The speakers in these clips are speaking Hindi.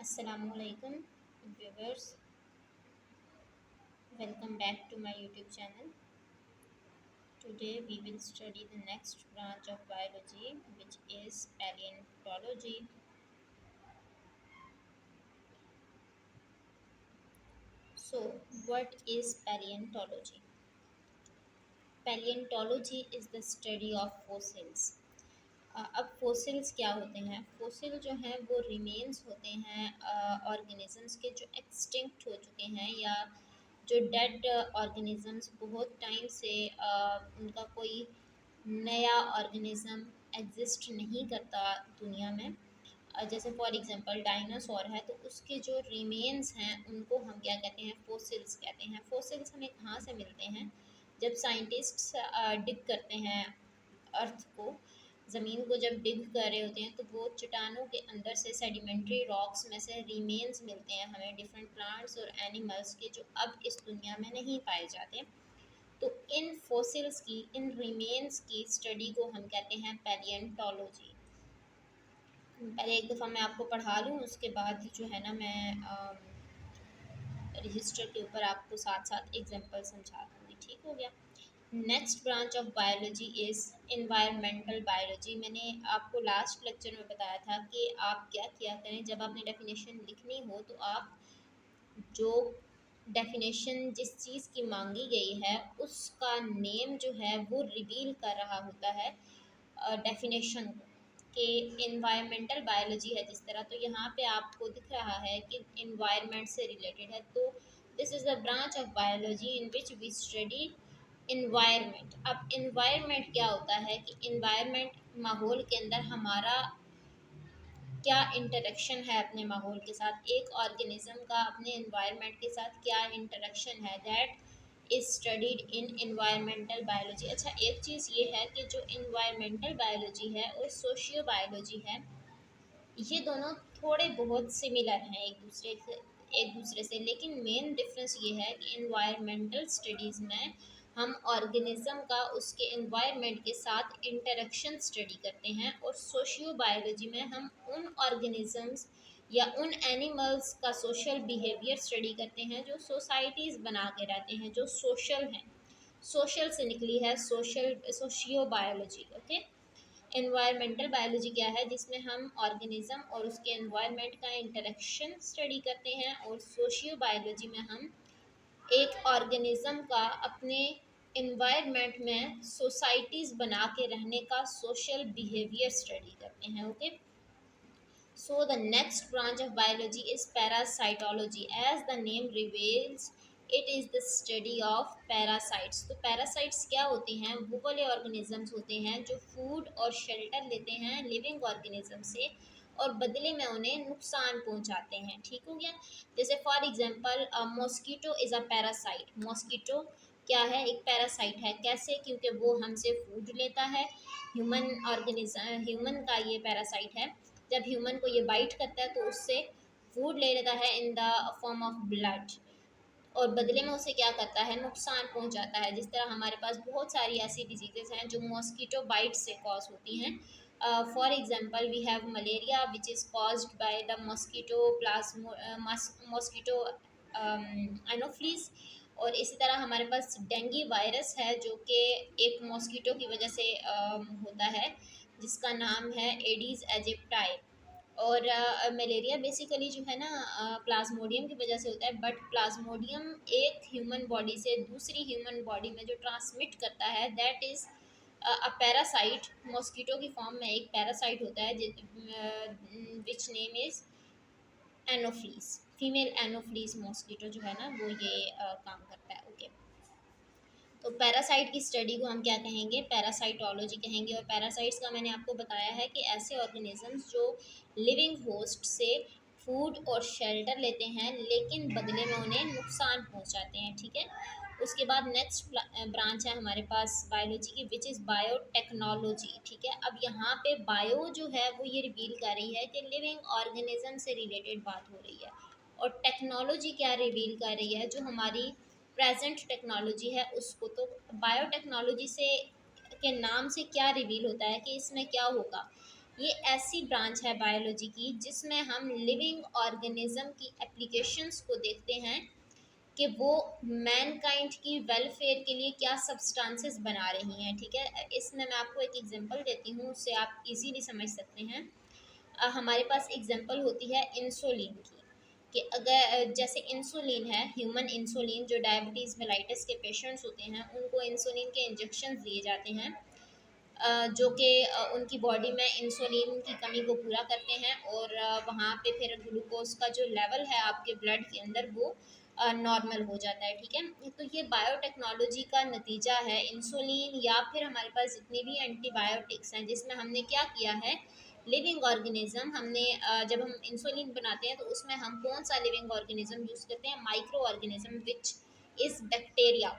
Assalamualaikum viewers, welcome back to my YouTube channel. Today we will study the next branch of biology, which is paleontology. So what is paleontology? Paleontology is the study of fossils. अब फोसिल्स क्या होते हैं? फोसिल जो हैं वो रिमेन्स होते हैं ऑर्गेनिजम्स के जो एक्सटिंक्ट हो चुके हैं या जो डेड ऑर्गेनिजम्स बहुत टाइम से उनका कोई नया ऑर्गेनिज्म एग्जिस्ट नहीं करता दुनिया में। जैसे फॉर एग्जांपल डायनासोर है तो उसके जो रिमेन्स हैं उनको हम क्या कहते हैं? फोसिल्स कहते हैं। फोसिल्स हमें कहाँ से मिलते हैं? जब साइंटिस्ट्स डिग करते हैं अर्थ को, ज़मीन को जब डिग कर रहे होते हैं तो वो चट्टानों के अंदर से सेडिमेंट्री रॉक्स में से रिमेन्स मिलते हैं हमें डिफरेंट प्लांट्स और एनिमल्स के, जो अब इस दुनिया में नहीं पाए जाते। तो इन फॉसिल्स की, इन रिमेन्स की स्टडी को हम कहते हैं पैलियंटोलॉजी। पहले एक दफ़ा मैं आपको पढ़ा लूँ, उसके बाद जो है ना मैं रजिस्टर के ऊपर आपको साथ साथ एग्जांपल समझा दूँगी। ठीक हो गया? Next branch of biology is environmental biology. मैंने आपको लास्ट लेक्चर में बताया था कि आप क्या किया करें, जब आपने डेफिनेशन लिखनी हो तो आप जो डेफिनेशन जिस चीज़ की मांगी गई है उसका नेम जो है वो रिवील कर रहा होता है डेफिनेशन को, कि एनवायरमेंटल बायोलॉजी है जिस तरह। तो यहाँ पे आपको दिख रहा है कि एनवायरनमेंट से रिलेटेड है, तो this is the branch of biology in which we study environment. अब इन्वायरमेंट क्या होता है कि इन्वायरमेंट माहौल के अंदर हमारा क्या इंटरेक्शन है अपने माहौल के साथ, एक ऑर्गेनिज्म का अपने इन्वायरमेंट के साथ क्या इंटरेक्शन है, that is studied in environmental biology. अच्छा, एक चीज़ ये है कि जो इन्वायरमेंटल बायोलॉजी है और सोशियो बायोलॉजी है, ये दोनों थोड़े बहुत सिमिलर हैं एक दूसरे से, लेकिन मेन डिफरेंस ये है कि इन्वायरमेंटल स्टडीज़ में हम ऑर्गेनिज्म का उसके इन्वायरमेंट के साथ इंटरेक्शन स्टडी करते हैं, और सोशियो बायोलॉजी में हम उन ऑर्गेनिजम्स या उन एनिमल्स का सोशल बिहेवियर स्टडी करते हैं जो सोसाइटीज़ बना के रहते हैं, जो सोशल हैं। सोशल से निकली है socio biology. Okay, environmental biology क्या है? जिसमें हम ऑर्गेनिज्म और उसके एनवायरनमेंट का इंटरेक्शन स्टडी करते हैं, और सोशियो बायोलॉजी में हम एक ऑर्गेनिज्म का अपने एनवायरनमेंट में सोसाइटीज़ बना के रहने का सोशल बिहेवियर स्टडी करते हैं। Okay, so the next branch of biology is parasitology. As the name reveals, it is the study of parasites. तो parasites क्या होते हैं? वो वाले organisms होते हैं जो food और shelter लेते हैं living organism से और बदले में उन्हें नुकसान पहुंचाते हैं। ठीक हो गया? जैसे for example mosquito is a parasite. Mosquito क्या है? एक पैरासाइट है। कैसे? क्योंकि वो हमसे फूड लेता है। ह्यूमन का ये पैरासाइट है। जब ह्यूमन को ये बाइट करता है तो उससे फूड ले लेता है in the form of blood, और बदले में उसे क्या करता है? नुकसान पहुंचाता है। जिस तरह हमारे पास बहुत सारी ऐसी डिजीजेस हैं जो मॉस्कीटो बाइट से कॉज होती हैं। For example we have malaria which is caused by the mosquito Anopheles, और इसी तरह हमारे पास डेंगू वायरस है जो कि एक मॉस्कीटो की वजह से होता है, जिसका नाम है एडीज़ एजिप्टाई। और मलेरिया बेसिकली जो है ना प्लाज्मोडियम की वजह से होता है, बट प्लाज्मोडियम एक ह्यूमन बॉडी से दूसरी ह्यूमन बॉडी में जो ट्रांसमिट करता है, that is a parasite. Mosquito की फॉर्म में एक पैरासाइट होता है which name is एनोफ्लीस। Female एनोफ्लीस mosquito जो है ना वो ये काम करता है। ओके, तो पैरासाइट की स्टडी को हम क्या कहेंगे? पैरासाइटोलॉजी कहेंगे। और पैरासाइट्स का मैंने आपको बताया है कि ऐसे ऑर्गेनिजम्स जो लिविंग होस्ट से फूड और शेल्टर लेते हैं लेकिन बदले में उन्हें नुकसान पहुंचाते हैं। ठीक है, उसके बाद नेक्स्ट ब्रांच है हमारे पास बायोलॉजी की, विच इज़ बायोटेक्नोलॉजी। ठीक है, अब यहाँ पे बायो जो है वो ये रिवील कर रही है कि लिविंग ऑर्गेनिज्म से रिलेटेड बात हो रही है, और टेक्नोलॉजी क्या रिवील कर रही है? जो हमारी प्रेजेंट टेक्नोलॉजी है उसको। तो बायोटेक्नोलॉजी से के नाम से क्या रिवील होता है कि इसमें क्या होगा? ये ऐसी ब्रांच है बायोलॉजी की जिसमें हम लिविंग ऑर्गेनिज्म की एप्लीकेशंस को देखते हैं कि वो मैनकाइंड की वेलफेयर के लिए क्या सब्सटेंसेस बना रही हैं। ठीक है, इसमें मैं आपको एक एग्जांपल देती हूँ, उससे आप इजीली समझ सकते हैं। हमारे पास एग्जांपल होती है इंसुलिन की, कि अगर जैसे इंसुलिन है, ह्यूमन इंसुलिन, जो डायबिटीज़ मेलाइटिस के पेशेंट्स होते हैं उनको इंसुलिन के इंजेक्शन दिए जाते हैं, जो कि उनकी बॉडी में इंसुलिन की कमी को पूरा करते हैं, और वहाँ पे फिर ग्लूकोज का जो लेवल है आपके ब्लड के अंदर वो नॉर्मल हो जाता है। ठीक है, तो ये बायोटेक्नोलॉजी का नतीजा है इंसुलिन, या फिर हमारे पास जितनी भी एंटीबायोटिक्स हैं जिसमें हमने क्या किया है, लिविंग ऑर्गेनिज्म हमने जब हम इंसुलिन बनाते हैं तो उसमें हम कौन सा लिविंग ऑर्गेनिज्म यूज़ करते हैं, micro organism which is bacteria.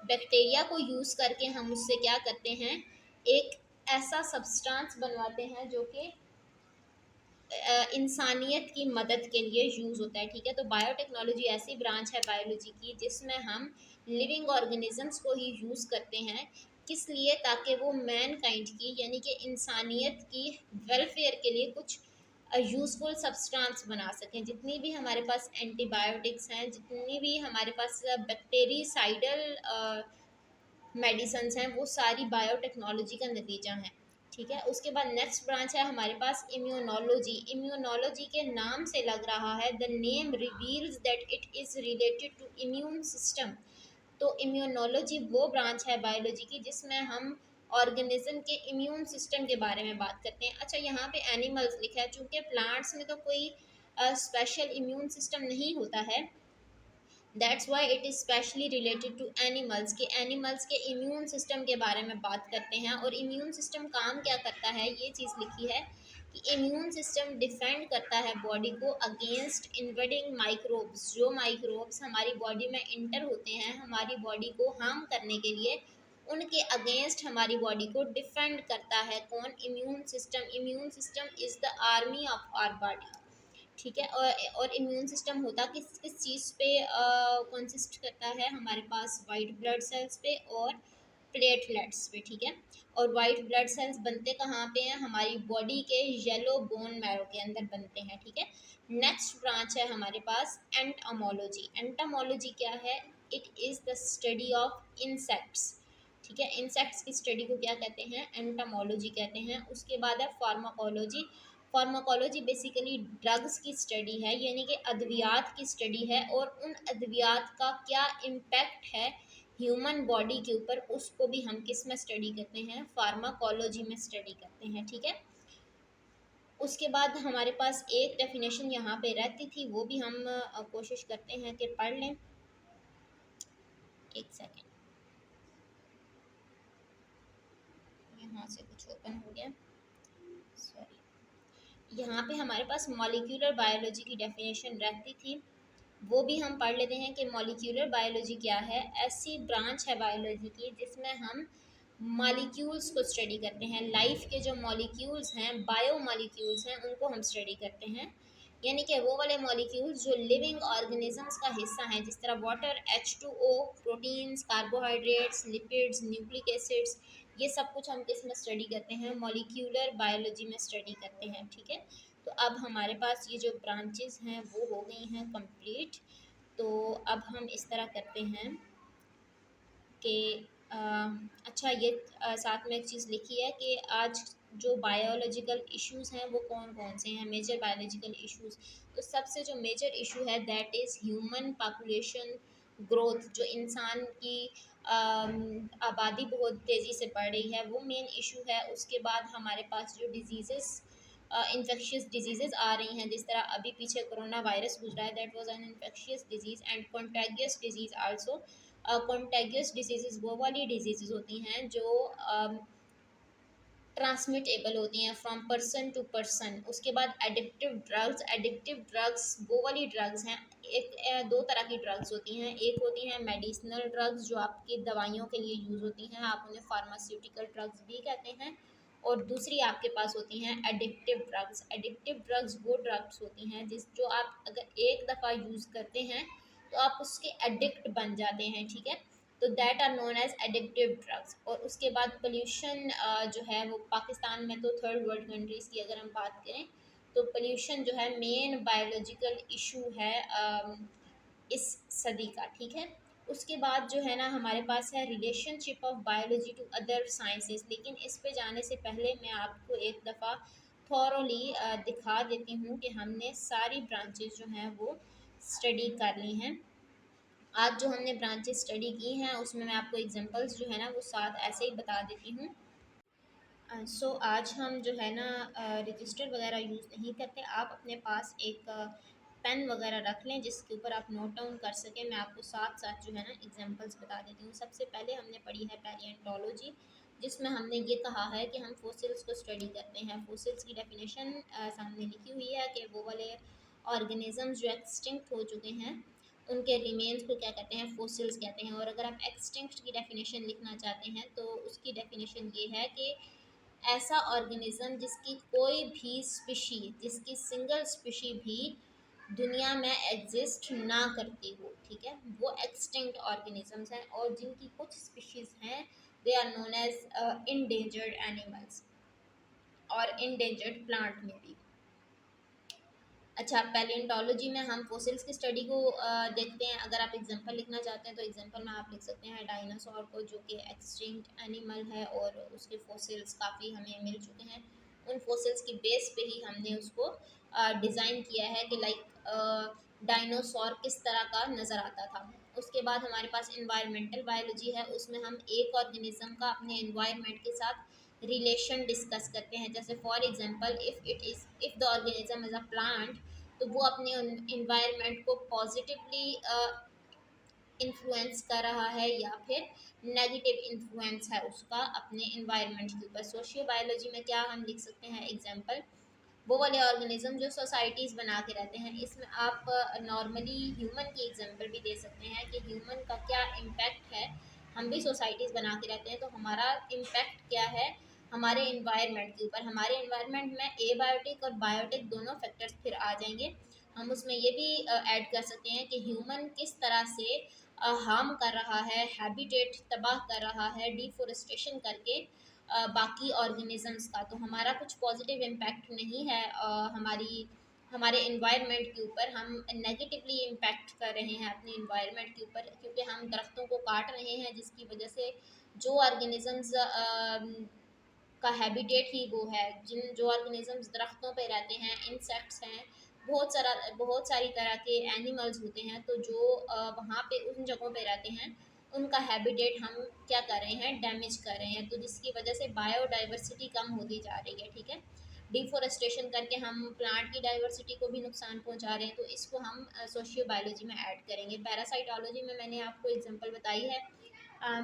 Bacteria को यूज़ करके हम उससे क्या करते हैं, एक ऐसा सब्सटेंस बनवाते हैं जो कि इंसानियत की मदद के लिए यूज़ होता है। ठीक है, तो बायोटेक्नोलॉजी ऐसी ब्रांच है बायोलॉजी की जिसमें हम लिविंग ऑर्गेनिजम्स को ही यूज़ करते हैं, किस लिए, ताकि वो मैन काइंड की यानी कि इंसानियत की वेलफेयर के लिए कुछ यूज़फुल सब्सटेंस बना सकें। जितनी भी हमारे पास एंटीबायोटिक्स हैं, जितनी भी हमारे पास बैक्टीरिसाइडल मेडिसन्स हैं, वो सारी बायोटेक्नोलॉजी का नतीजा हैं। ठीक है, उसके बाद नेक्स्ट ब्रांच है हमारे पास इम्यूनोलॉजी। इम्यूनोलॉजी के नाम से लग रहा है, the name reveals that it is related to immune system. तो इम्यूनोलॉजी वो ब्रांच है बायोलॉजी की जिसमें हम ऑर्गेनिज्म के इम्यून सिस्टम के बारे में बात करते हैं। अच्छा, यहाँ पे एनिमल्स लिखा है, चूँकि प्लांट्स में तो कोई स्पेशल इम्यून सिस्टम नहीं होता है, that's why it is specially related to animals, के एनिमल्स के इम्यून सिस्टम के बारे में बात करते हैं। और इम्यून सिस्टम काम क्या करता है, ये चीज़ लिखी है कि इम्यून सिस्टम डिफेंड करता है बॉडी को अगेंस्ट इन्वेडिंग माइक्रोब्स। जो माइक्रोब्स हमारी बॉडी में इंटर होते हैं हमारी बॉडी को हार्म करने के लिए, उनके अगेंस्ट हमारी बॉडी को डिफेंड करता है कौन, immune system. Immune system is the army of our body. ठीक है, और इम्यून सिस्टम होता किस किस चीज़ पे कंसिस्ट करता है, हमारे पास वाइट ब्लड सेल्स पे और प्लेटलेट्स पे। ठीक है, और वाइट ब्लड सेल्स बनते कहाँ पे हैं, हमारी बॉडी के येलो बोन मैरो के अंदर बनते हैं। ठीक है, नेक्स्ट ब्रांच है हमारे पास एंटोमोलॉजी। एंटोमोलॉजी क्या है, it is the study of insects. ठीक है, इंसेक्ट्स की स्टडी को क्या कहते हैं, एंटोमोलॉजी कहते हैं। उसके बाद है फार्माकोलॉजी। फार्माकोलॉजी बेसिकली ड्रग्स की स्टडी है, यानी कि अद्वियात की स्टडी है, और उन अद्वियात का क्या इम्पैक्ट है ह्यूमन बॉडी के ऊपर, उसको भी हम किस में स्टडी करते हैं, फार्माकोलॉजी में स्टडी करते हैं। ठीक है, उसके बाद हमारे पास एक डेफिनेशन यहाँ पे रहती थी, वो भी हम कोशिश करते हैं कि पढ़ लें। एक सेकेंड, यहाँ से कुछ ओपन हो गया, सॉरी। यहाँ पे हमारे पास मॉलिक्यूलर बायोलॉजी की डेफिनेशन रहती थी, वो भी हम पढ़ लेते हैं कि मॉलिक्यूलर बायोलॉजी क्या है। ऐसी ब्रांच है बायोलॉजी की जिसमें हम मॉलिक्यूल्स को स्टडी करते हैं। लाइफ के जो मॉलिक्यूल्स हैं, बायो मॉलिक्यूल्स हैं, उनको हम स्टडी करते हैं, यानी कि वो वाले मॉलिक्यूल्स जो लिविंग ऑर्गेनिजम्स का हिस्सा हैं, जिस तरह water, H2O, proteins, carbohydrates, lipids, nucleic acids, ये सब कुछ हम किस में स्टडी करते हैं, मॉलिक्यूलर बायोलॉजी में स्टडी करते हैं। ठीक है, तो अब हमारे पास ये जो ब्रांचेस हैं वो हो गई हैं कंप्लीट। तो अब हम इस तरह करते हैं कि अच्छा, ये साथ में एक चीज़ लिखी है कि आज जो बायोलॉजिकल इश्यूज़ हैं वो कौन कौन से हैं, मेजर बायोलॉजिकल इश्यूज़। तो सबसे जो मेजर इशू है that is human population growth. जो इंसान की आबादी बहुत तेज़ी से बढ़ रही है, वो मेन इशू है। उसके बाद हमारे पास जो डिजीज़ेस, इन्फेक्शियस डिजीज़ेज़ आ रही हैं, जिस तरह अभी पीछे कोरोना वायरस गुजरा है, that was an infectious disease, and contagious disease also. Contagious diseases वो वाली डिजीज़ेज़ होती हैं जो ट्रांसमिटेबल होती हैं फ्रॉम पर्सन टू पर्सन। उसके बाद एडिक्टिव ड्रग्स। एडिक्टिव ड्रग्स वो वाली ड्रग्स हैं, एक दो तरह की ड्रग्स होती हैं। एक होती हैं मेडिसिनल ड्रग्स जो आपकी दवाइयों के लिए यूज़ होती हैं, आप उन्हें फार्मास्यूटिकल ड्रग्स भी कहते हैं। और दूसरी आपके पास होती हैं एडिक्टिव ड्रग्स। एडिक्टिव ड्रग्स वो ड्रग्स होती हैं जो आप अगर एक दफ़ा यूज़ करते हैं तो आप उसके एडिक्ट बन जाते हैं। ठीक है, तो that are known as addictive drugs. और उसके बाद पोल्यूशन जो है वो पाकिस्तान में, तो थर्ड वर्ल्ड कंट्रीज़ की अगर हम बात करें तो पोल्यूशन जो है मेन बायोलॉजिकल इशू है इस सदी का, ठीक है। उसके बाद जो है ना हमारे पास है relationship of biology to other sciences, लेकिन इस पे जाने से पहले मैं आपको एक दफ़ा थॉरोली दिखा देती हूँ कि हमने सारी ब्रांचेस जो हैं वो स्टडी कर ली हैं। आज जो हमने ब्रांचेस स्टडी की हैं उसमें मैं आपको एग्जांपल्स जो है ना वो साथ ऐसे ही बता देती हूँ। सो आज हम जो है ना रजिस्टर वगैरह यूज़ नहीं करते। आप अपने पास एक पेन वगैरह रख लें जिसके ऊपर आप नोट डाउन कर सकें। मैं आपको साथ साथ जो है ना एग्जांपल्स बता देती हूँ। सबसे पहले हमने पढ़ी है पैलियोंटोलॉजी, जिसमें हमने ये कहा है कि हम फोसिल्स को स्टडी करते हैं। फोसिल्स की डेफिनेशन सामने लिखी हुई है कि वो वाले ऑर्गेनिजम्स जो एक्सटिंक्ट हो चुके हैं उनके रिमेन्स को क्या कहते हैं, फोसिल्स कहते हैं। और अगर आप एक्सटिंक्ट की डेफिनेशन लिखना चाहते हैं तो उसकी डेफिनेशन ये है कि ऐसा ऑर्गेनिज्म जिसकी कोई भी स्पीशी, जिसकी सिंगल स्पीशी भी दुनिया में एग्जिस्ट ना करती हो, ठीक है, वो एक्सटिंक्ट ऑर्गेनिजम्स हैं। और जिनकी कुछ स्पीशीज़ हैं they are known as endangered animals और इंडेंजर्ड प्लांट में भी। अच्छा, पैलियोंटोलॉजी में हम फोसिल्स की स्टडी को देखते हैं। अगर आप एग्जांपल लिखना चाहते हैं तो एग्जांपल में आप लिख सकते हैं डायनासोर को, जो कि एक्सटिंक्ट एनिमल है और उसके फोसिल्स काफ़ी हमें मिल चुके हैं। उन फोसिल्स की बेस पे ही हमने उसको डिज़ाइन किया है कि लाइक डायनासोर किस तरह का नज़र आता था। उसके बाद हमारे पास इन्वायरमेंटल बायोलॉजी है, उसमें हम एक ऑर्गेनिज्म का अपने इन्वायरमेंट के साथ रिलेशन डिस्कस करते हैं। जैसे for example if the organism is a plant, तो वो अपने इन्वायरमेंट को पॉजिटिवली इन्फ्लुएंस कर रहा है या फिर नेगेटिव इन्फ्लुएंस है उसका अपने इन्वायरमेंट के ऊपर। सोशियो बायोलॉजी में क्या हम लिख सकते हैं एग्जांपल, वो वाले ऑर्गेनिज्म जो सोसाइटीज़ बना के रहते हैं। इसमें आप नॉर्मली ह्यूमन की एग्जांपल भी दे सकते हैं कि ह्यूमन का क्या इम्पैक्ट है। हम भी सोसाइटीज़ बना के रहते हैं तो हमारा इम्पैक्ट क्या है हमारे इन्वायरमेंट के ऊपर। हमारे इन्वायरमेंट में एबायोटिक और बायोटिक दोनों फैक्टर्स फिर आ जाएंगे। हम उसमें ये भी ऐड कर सकते हैं कि ह्यूमन किस तरह से हार्म कर रहा है, हैबिटेट तबाह कर रहा है डिफोरेस्टेशन करके बाकी ऑर्गेनिजम्स का। तो हमारा कुछ पॉजिटिव इम्पैक्ट नहीं है हमारे इन्वायरमेंट के ऊपर। हम नेगेटिवली इम्पैक्ट कर रहे हैं अपने इन्वायरमेंट के ऊपर, क्योंकि हम दरख्तों को काट रहे हैं जिसकी वजह से जो ऑर्गेनिजम्स का हैबिटेट ही वो है, जिन जो ऑर्गेनिजम्स दरख्तों पे रहते हैं, इंसेक्ट्स हैं, बहुत सारी तरह के एनिमल्स होते हैं, तो जो वहाँ पे उन जगहों पे रहते हैं उनका हैबिटेट हम क्या कर रहे हैं, डैमेज कर रहे हैं। तो जिसकी वजह से बायोडाइवर्सिटी कम होती जा रही है, ठीक है। डिफोरेस्टेशन करके हम प्लांट की डाइवर्सिटी को भी नुकसान पहुंचा रहे हैं, तो इसको हम सोशियो बायोलॉजी में ऐड करेंगे। पैरासाइटोलॉजी में मैंने आपको एग्जांपल बताई है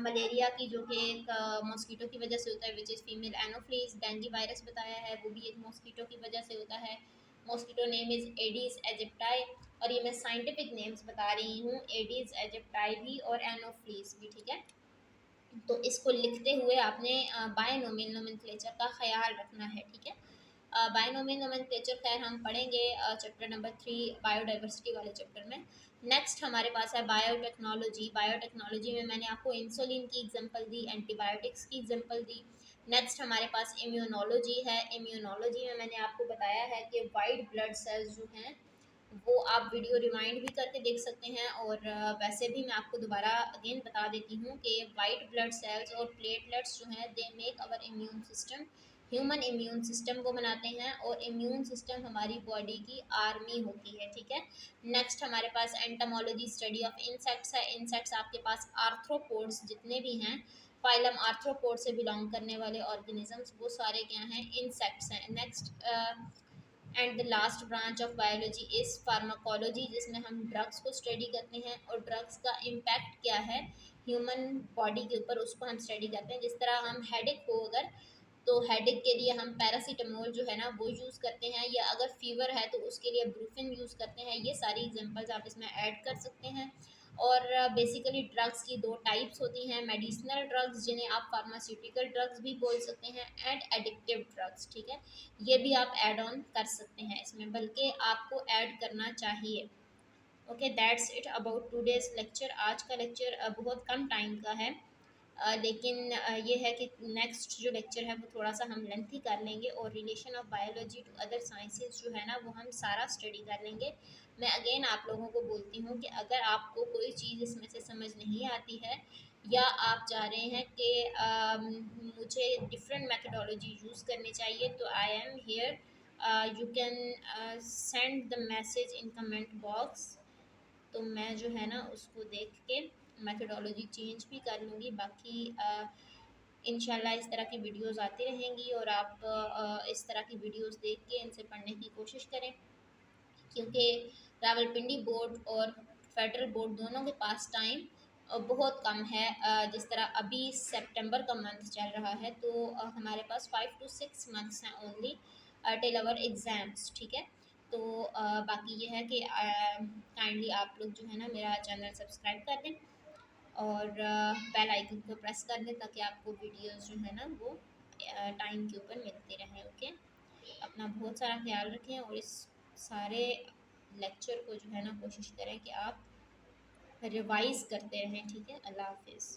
मलेरिया की, जो कि एक मॉस्कीटो की वजह से होता है, which is female Anopheles. Dengue virus बताया है, वो भी एक मॉस्कीटो की वजह से होता है। Mosquito name is Aedes aegypti, और ये मैं साइंटिफिक नेम्स बता रही हूँ, एडीज एजिप्टाई भी और एनोफ्लीज भी, ठीक है। तो इसको लिखते हुए आपने बायनोमियल नोमेनक्लेचर का ख्याल रखना है, ठीक है। बायनोमियल नोमेनक्लेचर खैर हम पढ़ेंगे चैप्टर नंबर 3 बायोडाइवर्सिटी वाले चैप्टर में। नेक्स्ट हमारे पास है बायोटेक्नोलॉजी। बायोटेक्नोलॉजी में मैंने आपको इंसुलिन की एग्जांपल दी, एंटीबायोटिक्स की एग्जांपल दी। नेक्स्ट हमारे पास इम्यूनोलॉजी है। इम्यूनोलॉजी में मैंने आपको बताया है कि वाइट ब्लड सेल्स जो हैं वो आप वीडियो रिमाइंड भी करके देख सकते हैं, और वैसे भी मैं आपको दोबारा अगेन बता देती हूँ कि वाइट ब्लड सेल्स और प्लेटलेट्स जो हैं they make our immune system, human immune system को बनाते हैं, और इम्यून सिस्टम हमारी बॉडी की आर्मी होती है, ठीक है। नेक्स्ट हमारे पास एंटमोलॉजी, स्टडी ऑफ इंसेक्ट्स है। इंसेक्ट्स आपके पास आर्थ्रोपोड्स जितने भी हैं, फाइलम आर्थ्रोपोड से बिलोंग करने वाले ऑर्गेनिजम्स, वो सारे क्या हैं, इंसेक्ट्स हैं। Next and the last branch of biology is pharmacology, जिसमें हम ड्रग्स को स्टडी करते हैं और ड्रग्स का इम्पैक्ट क्या है ह्यूमन बॉडी के ऊपर, उसको हम स्टडी करते हैं। जिस तरह हम हेडेक हो अगर, तो हेडेक के लिए हम पैरासीटामोल जो है ना वो यूज़ करते हैं, या अगर फीवर है तो उसके लिए ब्रूफिन यूज़ करते हैं। ये सारी एग्जांपल्स आप इसमें ऐड कर सकते हैं। और बेसिकली ड्रग्स की दो टाइप्स होती हैं, मेडिसिनल ड्रग्स जिन्हें आप फार्मास्यूटिकल ड्रग्स भी बोल सकते हैं, एंड एडिक्टिव ड्रग्स, ठीक है। ये भी आप ऐड ऑन कर सकते हैं इसमें, बल्कि आपको ऐड करना चाहिए। Okay, that's it about today's lecture. आज का लेक्चर बहुत कम टाइम का है, लेकिन ये है कि नेक्स्ट जो लेक्चर है वो थोड़ा सा हम लेंथी कर लेंगे, और relation of biology to other sciences जो है ना वो हम सारा स्टडी कर लेंगे। मैं अगेन आप लोगों को बोलती हूँ कि अगर आपको कोई चीज़ इसमें से समझ नहीं आती है, या आप चाह रहे हैं कि मुझे डिफरेंट मेथडोलॉजी यूज़ करनी चाहिए, तो I am here. You can send the message in comment box. तो मैं जो है ना उसको देख के मेथडोलॉजी चेंज भी कर लूँगी। बाकी इंशाल्लाह इस तरह की वीडियोस आती रहेंगी, और आप इस तरह की वीडियोस देख के इनसे पढ़ने की कोशिश करें, क्योंकि रावलपिंडी बोर्ड और फेडरल बोर्ड दोनों के पास टाइम बहुत कम है। जिस तरह अभी सितंबर का मंथ चल रहा है, तो हमारे पास 5 to 6 months हैं ओनली टिल आवर एग्ज़ाम्स, ठीक है। तो बाकी ये है कि काइंडली आप लोग जो है ना मेरा चैनल सब्सक्राइब कर दें, और बेल आइकन को प्रेस कर दें, ताकि आपको वीडियोस जो है ना वो टाइम के ऊपर मिलते रहें। ओके, अपना बहुत सारा ख्याल रखें, और इस सारे लेक्चर को जो है ना कोशिश करें कि आप रिवाइज़ करते रहें, ठीक है। अल्लाह हाफिज़।